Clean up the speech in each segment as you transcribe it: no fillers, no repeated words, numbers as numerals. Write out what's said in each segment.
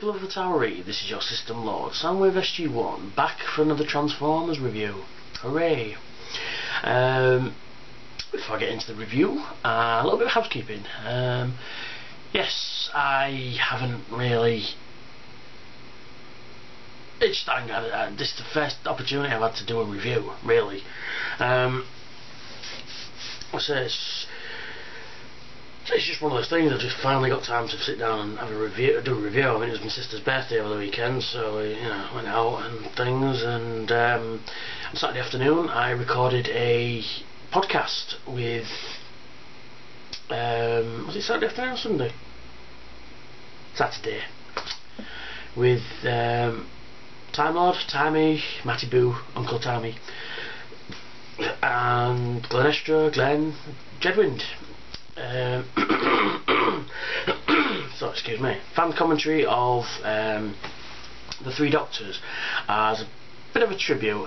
people of the Towery, this is your System Lord, Soundwave SG-1, back for another Transformers review. Hooray! Before I get into the review, a little bit of housekeeping. Yes, I haven't really... This is the first opportunity I've had to do a review, really. It's just one of those things. I just finally got time to sit down and have a review, do a review. I mean, it was my sister's birthday over the weekend, so went out and things. And on Saturday afternoon, I recorded a podcast with was it Saturday afternoon or Sunday? Saturday, with Time Lord, Tammy, Matty Boo, Uncle Tammy, and Glen, Jedwind. So excuse me. Fan commentary of the Three Doctors as a bit of a tribute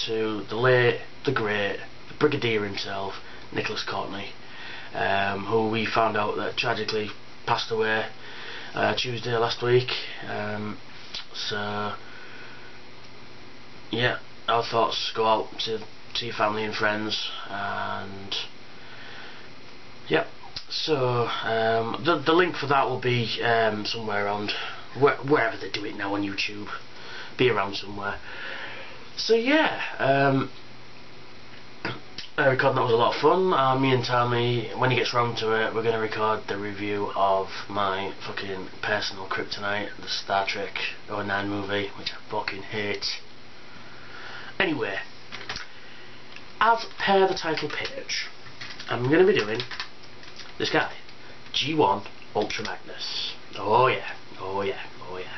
to the late, the great, the Brigadier himself, Nicholas Courtney, who we found out that tragically passed away Tuesday last week. So yeah, our thoughts go out to your family and friends, and yeah, so the link for that will be somewhere around wherever they do it now on YouTube, be around somewhere. So yeah, recording that was a lot of fun. Me and Tammy, when he gets round to it, we're going to record the review of my fucking personal kryptonite, the Star Trek 09 movie, which I fucking hate. Anyway, as per the title page, I'm going to be doing this guy, G-1 Ultra Magnus. Oh yeah, oh yeah, oh yeah.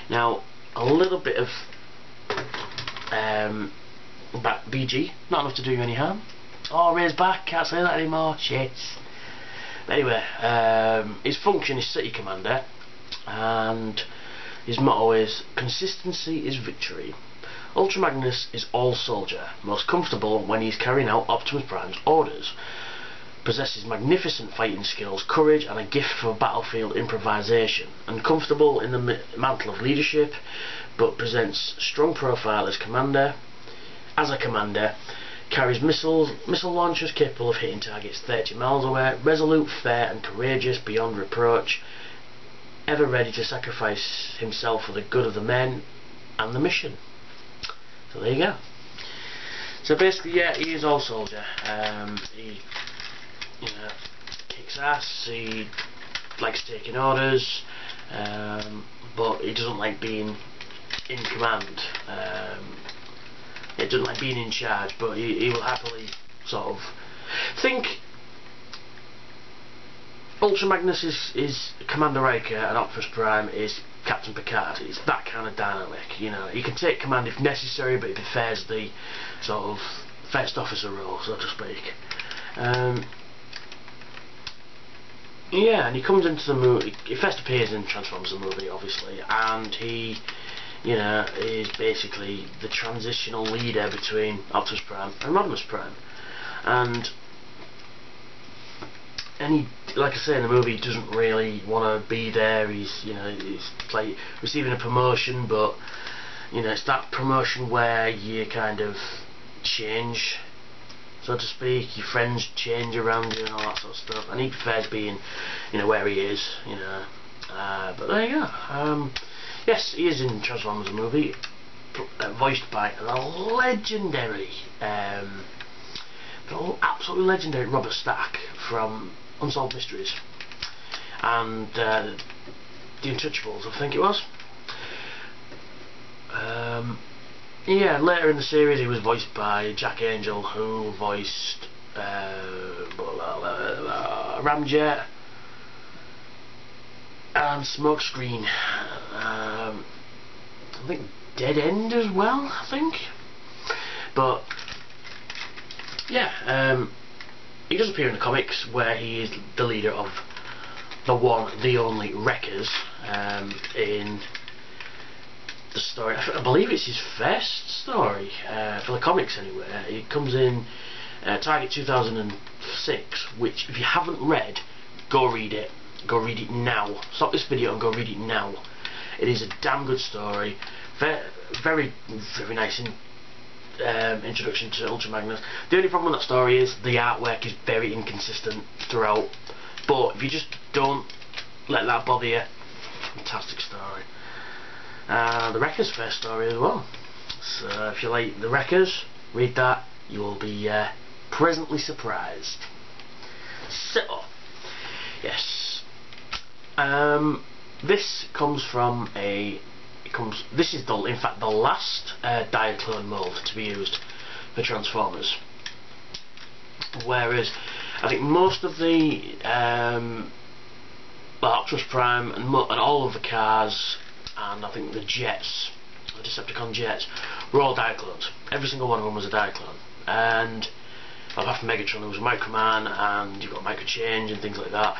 Now, a little bit of BG, not enough to do you any harm. Oh, Ray's back, can't say that anymore, shit. But anyway, his function is City Commander, and his motto is consistency is victory. Ultra Magnus is all soldier, most comfortable when he's carrying out Optimus Prime's orders. Possesses magnificent fighting skills, courage and a gift for battlefield improvisation, and comfortable in the mantle of leadership, but presents strong profile as a commander, carries missile launchers capable of hitting targets 30 miles away, resolute, fair and courageous beyond reproach, ever ready to sacrifice himself for the good of the men and the mission. So there you go. So basically, yeah, he is all soldier. He kicks ass, he likes taking orders, but he doesn't like being in command. He doesn't like being in charge, but he will happily sort of think Ultra Magnus is Commander Riker and Optimus Prime is Captain Picard. It's that kind of dynamic, you know. He can take command if necessary, but he prefers the sort of first officer role, so to speak. Yeah, and he comes into the movie. He first appears in Transformers the movie, obviously, and he, is basically the transitional leader between Optimus Prime and Rodimus Prime. And he, like I say in the movie, he doesn't really want to be there. He's like receiving a promotion, but it's that promotion where you kind of change, so to speak. Your friends change around you and all that sort of stuff, and he prefers being, where he is, but there you go. Yes, he is in Transformers the movie, voiced by the legendary, absolutely legendary Robert Stack from Unsolved Mysteries and The Untouchables, I think it was. Yeah, later in the series he was voiced by Jack Angel, who voiced Ramjet and Smokescreen. I think Dead End as well, I think. But yeah, he does appear in the comics where he is the leader of the one, the only Wreckers in the story. I believe it's his first story for the comics anyway. It comes in Target 2006, which if you haven't read, go read it. Go read it now. Stop this video and go read it now. It is a damn good story. Very, very nice introduction to Ultra Magnus. The only problem with that story is the artwork is very inconsistent throughout, but if you just don't let that bother you, fantastic story. The Wreckers' first story as well, so if you like the Wreckers, read that, you will be pleasantly surprised. So yes, this comes from this is in fact the last Diaclone mould to be used for Transformers, whereas I think most of the Optimus Prime and all of the cars, and I think the jets, the Decepticon jets, were all Diaclones. Every single one of them was a Diaclone, and apart from Megatron there was a Microman, and you've got Microchange and things like that.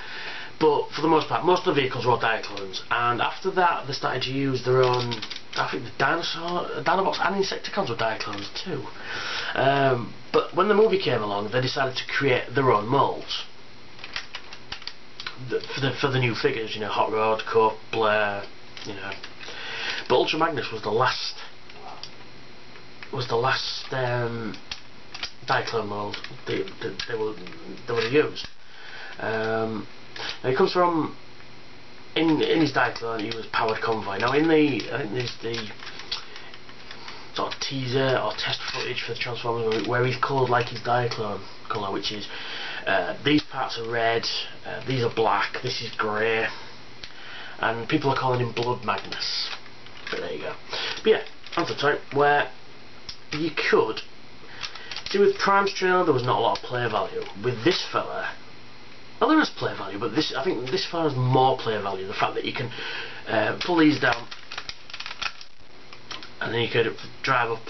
But for the most part, most of the vehicles were all Diaclones, and after that they started to use their own. I think the Dinobots and Insecticons were Diaclones too. But when the movie came along, they decided to create their own moulds for the new figures. You know, Hot Rod, Cope, Blair. You know, but Ultra Magnus was the last. Diaclone mould they would have used. Now he comes from, in his Diaclone he was Powered Convoy. Now in I think there's the sort of teaser or test footage for the Transformers movie where he's coloured like his Diaclone colour, which is these parts are red, these are black, this is grey, and people are calling him Blood Magnus. But there you go. But yeah, onto the type where you could see with Prime's trailer there was not a lot of play value. With this fella, well, there is play value, but I think this fella has more play value. The fact that you can pull these down and then you could drive up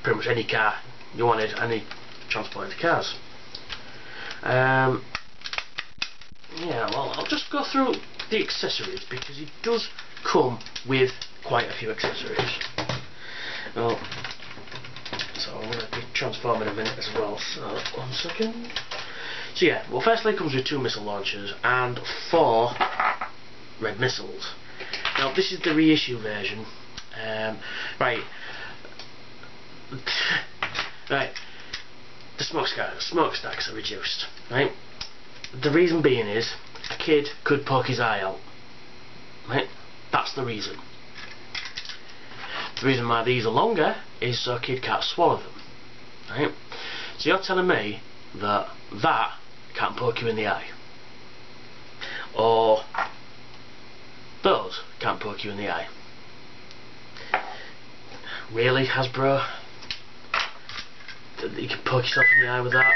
pretty much any car you wanted, any transported cars. Yeah, well, I'll just go through the accessories because it does come with quite a few accessories. Well, so I'm going to be transforming in a minute as well, so 1 second. So yeah, well, firstly it comes with 2 missile launchers and 4 red missiles. Now this is the reissue version. Right, the smokestacks are reduced. Right, the reason being is a kid could poke his eye out. Right, that's the reason. The reason why these are longer is so a kid can't swallow them. Right, so you're telling me that can't poke you in the eye, or those can't poke you in the eye? Really, Hasbro? You can poke yourself in the eye with that?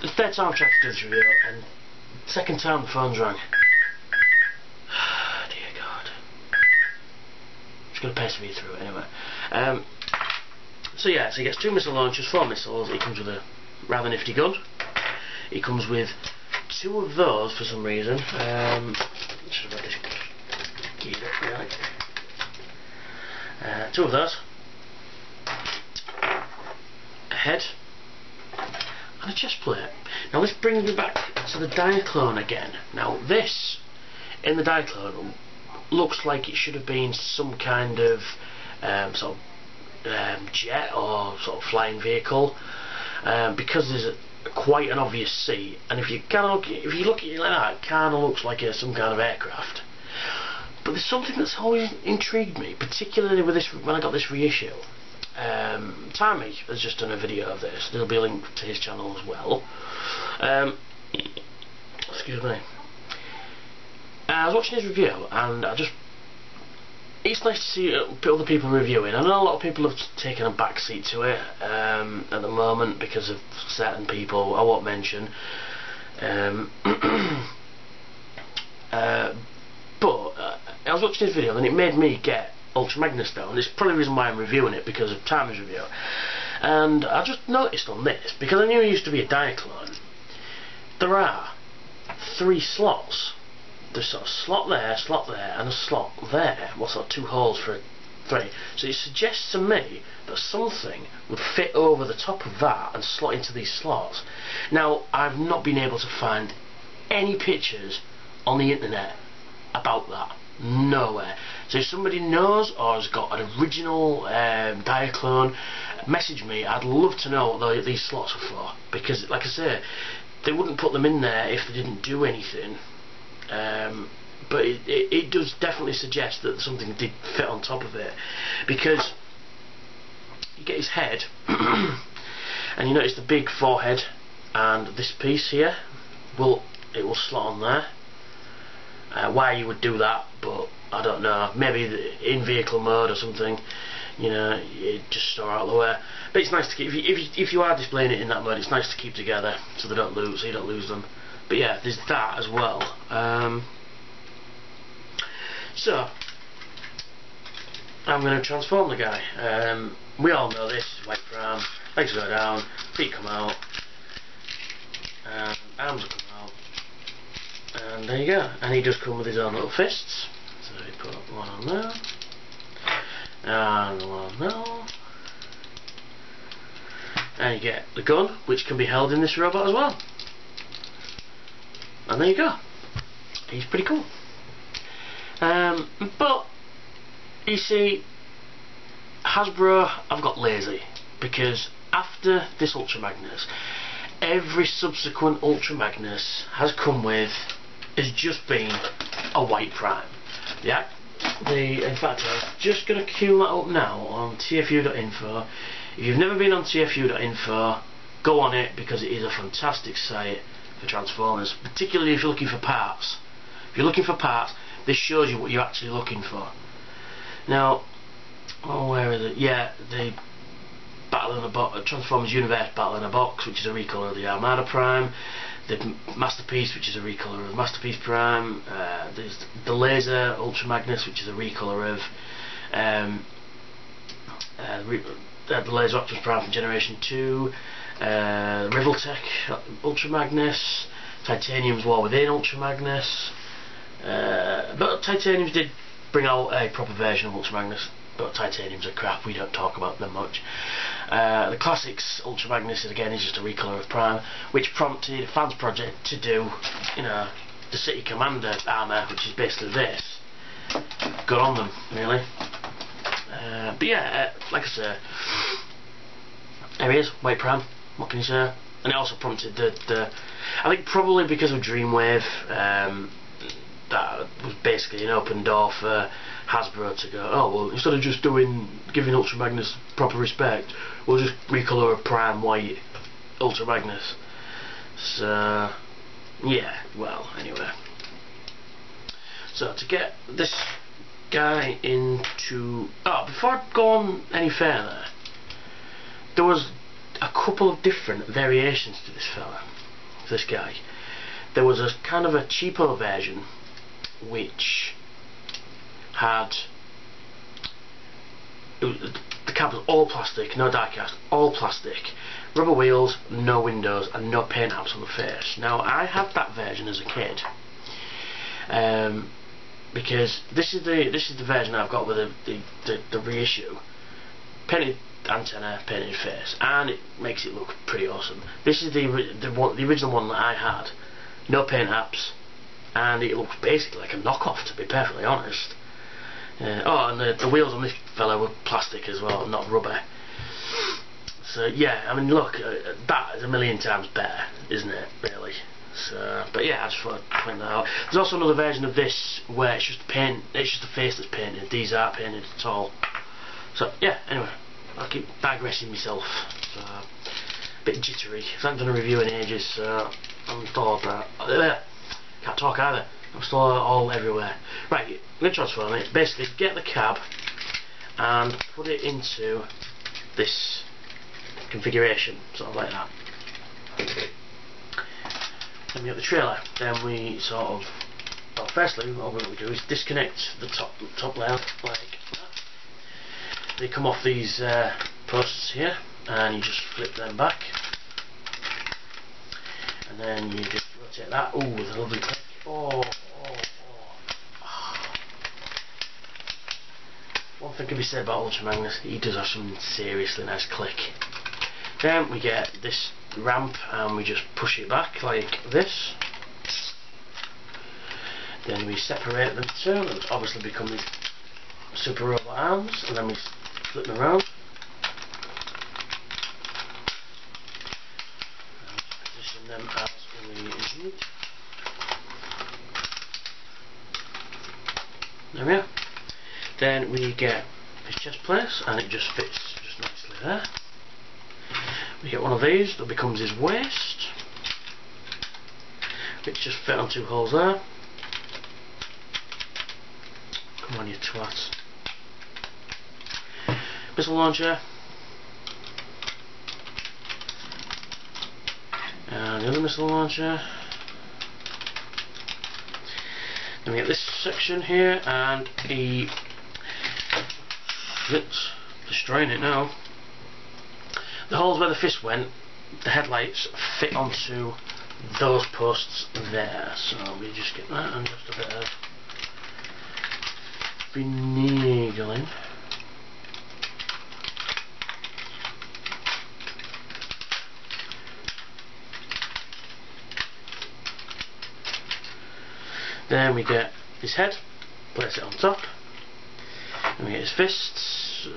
The 3rd time I've tried to do this review, and 2nd time the phone's rang. Dear God. I'm just going to persevere through it anyway. So yeah, so he gets 2 missile launchers, 4 missiles. He comes with a rather nifty gun. He comes with 2 of those for some reason. Should have got this geared up really. 2 of those. A head and a chest plate. Now this brings me back to the Diaclone again. Now this, in the Diaclone, looks like it should have been some kind of sort of jet or sort of flying vehicle, because there's quite an obvious seat, and if you look at it like that, it kind of looks like some kind of aircraft. But there's something that's always intrigued me, particularly with this when I got this reissue. Tammy has just done a video of this. There'll be a link to his channel as well. Excuse me. I was watching his review, and it's nice to see other people reviewing. I know a lot of people have taken a back seat to it at the moment because of certain people I won't mention. But I was watching his video and it made me get Ultra Magnus down. It's probably the reason why I'm reviewing it, because of Timer's review. And I just noticed on this, because I knew it used to be a Diaclone, there are 3 slots. There's sort of slot there, and a slot there. Well, sort of 2 holes for 3. So it suggests to me that something would fit over the top of that and slot into these slots. Now, I've not been able to find any pictures on the internet about that. nowhere. So if somebody knows or has got an original Diaclone, message me. I'd love to know what these slots are for, because like I say, they wouldn't put them in there if they didn't do anything. But it does definitely suggest that something did fit on top of it, because you get his head and you notice the big forehead and this piece here, it will slot on there. Why you would do that, but I don't know, maybe in vehicle mode or something, you know, you just store out of the way. But it's nice to keep, if you are displaying it in that mode, it's nice to keep together so you don't lose them. But yeah, there's that as well. So I'm going to transform the guy. We all know this, white pram, legs go down, feet come out, and arms will come out, and there you go. And he does come with his own little fists. So we put one on there, and one on there, and you get the gun, which can be held in this robot as well. And there you go. He's pretty cool. But you see, Hasbro have got lazy, because after this Ultra Magnus, every subsequent Ultra Magnus has just been a white prime. Yeah. In fact, I'm just going to queue that up now on tfu.info. If you've never been on tfu.info, go on it, because it is a fantastic site for Transformers, particularly if you're looking for parts. If you're looking for parts, this shows you what you're actually looking for. Now, where is it? Yeah, the Battle in a Box, Transformers Universe Battle in a Box, which is a recolor of the Armada Prime. The Masterpiece, which is a recolor of Masterpiece Prime. There's the Laser Ultra Magnus, which is a recolor of the Laser Optimus Prime from Generation 2. Rivaltech Ultra Magnus. Titanium's War Within Ultra Magnus. But Titaniums did bring out a proper version of Ultra Magnus, but Titaniums are crap, we don't talk about them much. The Classics Ultra Magnus again is just a recolor of Prime, which prompted a fans project to do, you know, the City Commander armour, which is basically this. Good on them, really. But yeah, like I say, there he is, white Prime, what can you say? And it also prompted I think probably because of Dreamwave, that was basically an open door for Hasbro to go, oh well, instead of just giving Ultra Magnus proper respect, we'll just recolor a Prime white Ultra Magnus. So yeah, well, anyway. So to get this guy into... Oh, before I go on any further, there was a couple of different variations to this fella, this guy. There was a kind of a cheaper version which had the cab was all plastic, no diecast, all plastic, rubber wheels, no windows, and no paint apps on the face. Now I had that version as a kid, because this is the version I've got with the reissue, painted antenna, painted face, and it makes it look pretty awesome. This is the original one that I had, no paint apps, and it looks basically like a knockoff, to be perfectly honest. Oh, and the wheels on this fella were plastic as well, not rubber. So yeah, I mean, look, that is a million times better, isn't it, really? So, but yeah, I just thought I'd point that out. There's also another version of this where it's just the face that's painted. These aren't painted at all. So yeah, anyway, I'll keep digressing myself. So, a bit jittery. I haven't done a review in ages, so I'm still can't talk either. I'm still all everywhere. Right, I'm going to transform it. Basically, get the cab and put it into this configuration, sort of like that. Then we get the trailer. Then we sort of, well, firstly, what we do is disconnect the top layer like that. They come off these posts here, and you just flip them back, and then you just rotate that. Ooh, with a lovely click. Oh. One thing can be said about Ultra Magnus, he does have some seriously nice click. Then we get this ramp and we just push it back like this. Then we separate them two, and obviously become these super robot arms, and then we flip them around. And position them as we need. There we are. Then we get his chest plate, and it just fits just nicely there. We get one of these that becomes his waist, which just fit on 2 holes there. Come on, you twat. Missile launcher. And the other missile launcher. Then we get this section here, and it's destroying it now. The holes where the fist went, the headlights fit onto those posts there. So we just get that and just a bit of finagling. Then we get his head, place it on top, and we get his fists.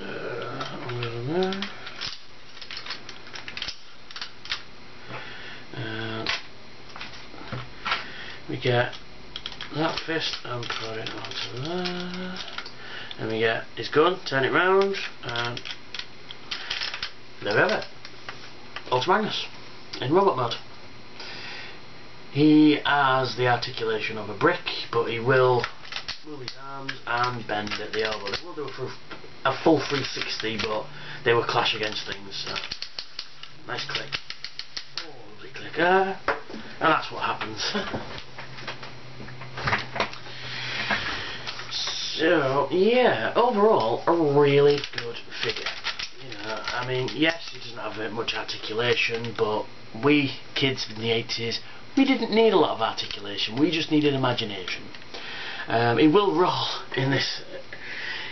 We get that fist and put it onto there, and we get his gun, turn it round, and there we have it. Ultra Magnus in robot mode. He has the articulation of a brick, but he will move his arms and bend at the elbow. They will do a full 360, but they will clash against things. So nice click. Oh, lovely click. And that's what happens. So yeah, overall a really good figure. You know, I mean, yes, he doesn't have much articulation, but we kids in the 80s, we didn't need a lot of articulation. We just needed imagination. He will roll in this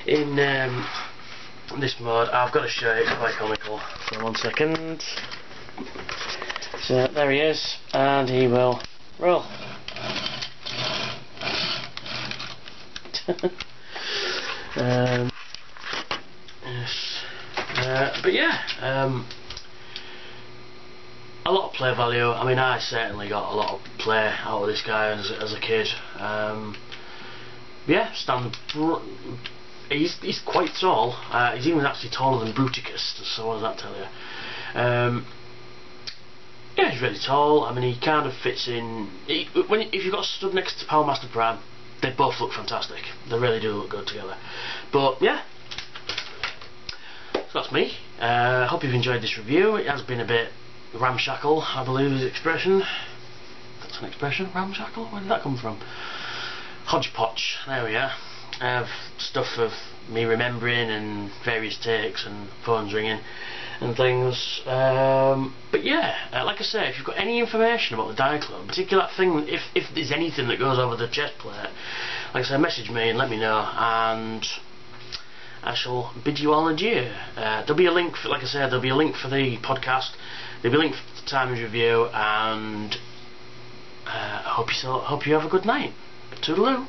this mode. I've got to show you, it's quite comical. So 1 second. So there he is, and he will roll. Yes. But yeah, a lot of play value. I mean, I certainly got a lot of play out of this guy as a kid. Yeah, he's quite tall. He's even actually taller than Bruticus, so what does that tell you? Yeah, he's really tall. I mean, he kind of fits in. If you've got stood next to Power Master Prime, they both look fantastic. They really do look good together. But yeah, so that's me. I hope you've enjoyed this review. It has been a bit ramshackle, I believe is the expression. That's an expression, ramshackle? Where did that come from? Hodgepodge, there we are. I have stuff of me remembering and various takes and phones ringing and things. But yeah, like I say, if you've got any information about the Diaclone, particularly that thing, if there's anything that goes over the chest plate, like I say, message me and let me know, and I shall bid you all adieu. There'll be a link, like I said, there'll be a link for the podcast, there'll be a link for the Times review, and I hope you have a good night. Toodaloo.